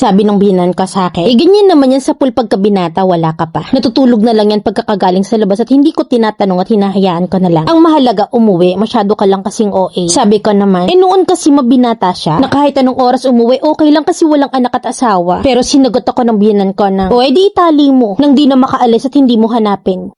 Sabi ng biyanan ko sa akin. Ganyan naman yan sa pool pagkabinata, wala ka pa. Natutulog na lang yan pagkakagaling sa labas at hindi ko tinatanong at hinahayaan ko na lang. Ang mahalaga umuwi, masyado ka lang kasing OA. Sabi ko naman, noon kasi mabinata siya, na kahit anong oras umuwi, okay lang kasi walang anak at asawa. Pero sinagot ako ng biyanan ko na, di itali mo, nang di na makaalis at hindi mo hanapin.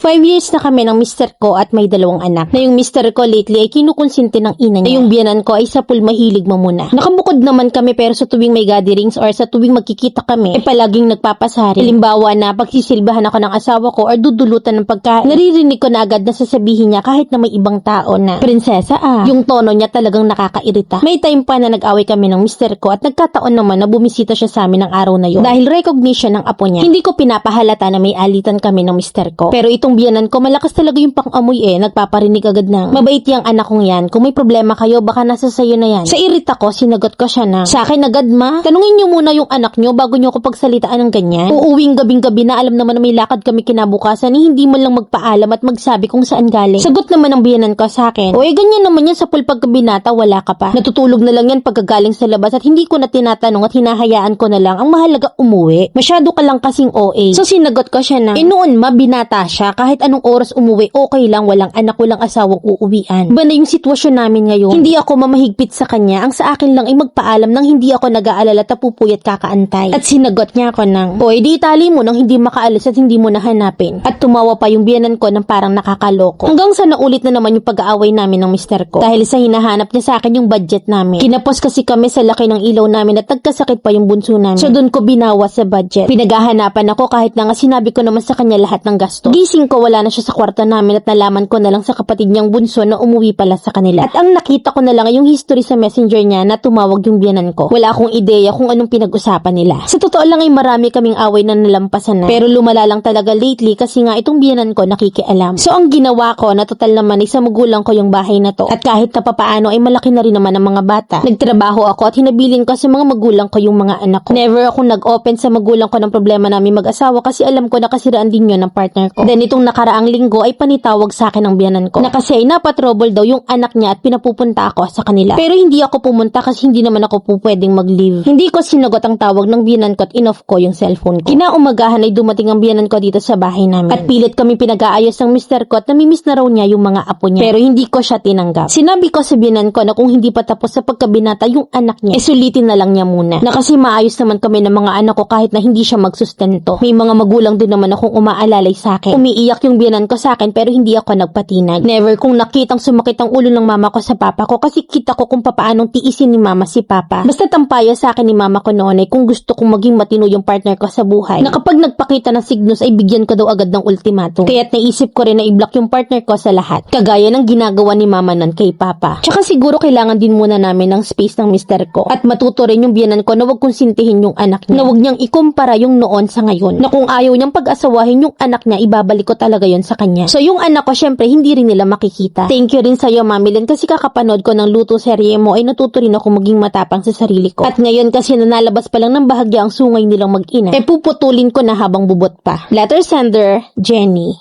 5 years na kami ng mister ko at may 2 anak. Na yung mister ko lately ay kinukonsinti ng ina niya. Na yung biyanan ko ay sa pool mahilig mamuna. Nakabukod naman kami pero sa tuwing may gatherings or sa tuwing magkikita kami, palaging nagpapasari. Halimbawa na pagsisilbahan ako ng asawa ko or dudulutan ng pagkain, naririnig ko na agad na sasabihin niya kahit na may ibang tao na, "Prinsesa yung tono niya talagang nakakairita." May time pa na nag-away kami ng mister ko at nagkataon naman na bumisita siya sa amin ng araw na yun. Dahil recognition ng apo niya, hindi ko pinapahalata na may alitan kami ng mister ko. Pero itong biyanan ko, malakas talaga yung pang-amoy nagpaparinig agad ng, "Mabait yung anak kong yan. Kung may problema kayo, baka nasa sayo na yan." Sa irita ko, sinagot ko siya na, "Sa akin agad ma, tanungin niyo muna yung anak niyo bago niyo ako pagsalitaan ng ganyan." Uuwing gabing-gabi na alam naman na may lakad kami kinabukasan, hindi man lang magpaalam at magsabi kung saan galing. Sagot naman ng biyanan ko sa akin, ganyan naman yan sa pool pagkabinata, wala ka pa. Natutulog na lang yan pagkagaling sa labas at hindi ko na tinatanong at hinahayaan ko na lang. Ang mahalaga umuwi. Masyado ka lang kasing OA. So sinagot ko siya na, noon mabinata siya, kahit anong oras umuwi, okay lang, walang anak, walang asawang uuwian. Iba na yung sitwasyon namin ngayon. Hindi ako mamahigpit sa kanya, ang sa akin lang ay magpaalam nang hindi ako nag-aalala, tapupuyat kakaantay. At sinagot niya ako ng, di itali mo nang hindi makaalis at hindi mo nahanapin. At tumawa pa yung biyanan ko ng parang nakakaloko. Hanggang sa naulit na naman yung pag-aaway namin ng mister ko. Dahil sa hinahanap niya sa akin yung budget namin. Kinapos kasi kami sa laki ng ilaw namin at nagkasakit pa yung bunso namin. So doon ko binawas sa budget. Pinaghahanapan ako kahit na nga sinabi ko naman sa kanya lahat ng gasto. Gising ko, wala na siya sa kwarto namin at nalaman ko na lang sa kapatid niyang bunso na umuwi pala sa kanila. At ang nakita ko na lang ay yung history sa messenger niya na tumawag yung biyanan ko. Wala akong ideya kung anong pinag-usapan nila. Sa totoo lang ay marami kaming away na nalampasan na. Pero lumala lang talaga lately kasi nga itong biyanan ko nakikialam. So ang ginawa ko na total naman ay sa magulang ko yung bahay na to. At kahit na papaano ay malaki na rin naman ang mga bata. Nagtrabaho ako at hinabilin ko sa mga magulang ko yung mga anak ko. Never akong nag-open sa magulang ko ng problema namin mag-asawa kasi alam ko na kasiraan din yun ng partner ko. Then itong nakaraang linggo ay panitawag sa akin ng biyanan ko na kasi ay napatrouble daw yung anak niya at pinapupunta ako sa kanila. Pero hindi ako pumunta kasi hindi naman ako po pwedeng mag-leave. Hindi ko sinagot ang tawag ng biyanan ko at in-off ko yung cellphone ko. Kinaumagahan ay dumating ang biyanan ko dito sa bahay namin. At pilit kami pinag-aayos ng mister ko at namimiss na raw niya yung mga apo niya. Pero hindi ko siya tinanggap. Sinabi ko sa biyanan ko na kung hindi pa tapos sa pagkabinata yung anak niya, sulitin na lang niya muna. Na kasi maayos naman kami ng mga anak ko kahit na hindi siya magsustento. May mga magulang din naman akong umaalalay sa akin. Umiiyak yung biyanan ko sa akin pero hindi ako nagpatinag. Never kong nakitang sumakit ang ulo ng mama ko sa papa ko kasi kita ko kung papaanong tiisin ni mama si papa. Basta tampaya sa akin ni mama ko noon ay kung gusto kong maging matino yung partner ko sa buhay, na kapag nagpakita ng signos ay bigyan ko daw agad ng ultimatum. Kaya't naisip ko rin na i-block yung partner ko sa lahat. Kagaya ng ginagawa ni mama nun kay papa. Tsaka siguro kailangan din muna namin ng space ng mister ko. At matuto rin yung biyanan ko na wag konsintihin yung anak niya. Na wag niyang ikumpara yung noon sa ngayon. Na kung ayaw niyang pag-asawahin yung anak niya, ibabalik ko talaga yon sa kanya. So yung anak ko syempre hindi rin nila makikita. Thank you rin sa'yo Mami Len kasi kakapanood ko ng luto serye mo ay natuto rin ako maging matapang sa sarili ko. At ngayon kasi nanalabas pa lang ng bahagya ang sungay nilang mag-ina, puputulin ko na habang bubot pa. Letter sender, Jenny.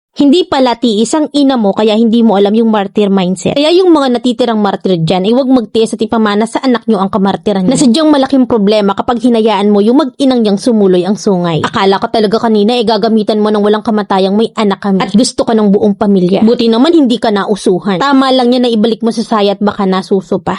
Hindi pala tiis ang ina mo kaya hindi mo alam yung martyr mindset. Kaya yung mga natitirang martyr dyan ay huwag magtiis at ipamana sa anak nyo ang kamartiran nyo. Na sadyang malaking problema kapag hinayaan mo yung mag-inang yang sumuloy ang sungay. Akala ko talaga kanina gagamitan mo ng walang kamatayang may anak kami at gusto ka ng buong pamilya. Buti naman hindi ka nausuhan. Tama lang yan na ibalik mo sa saya at baka nasuso pa.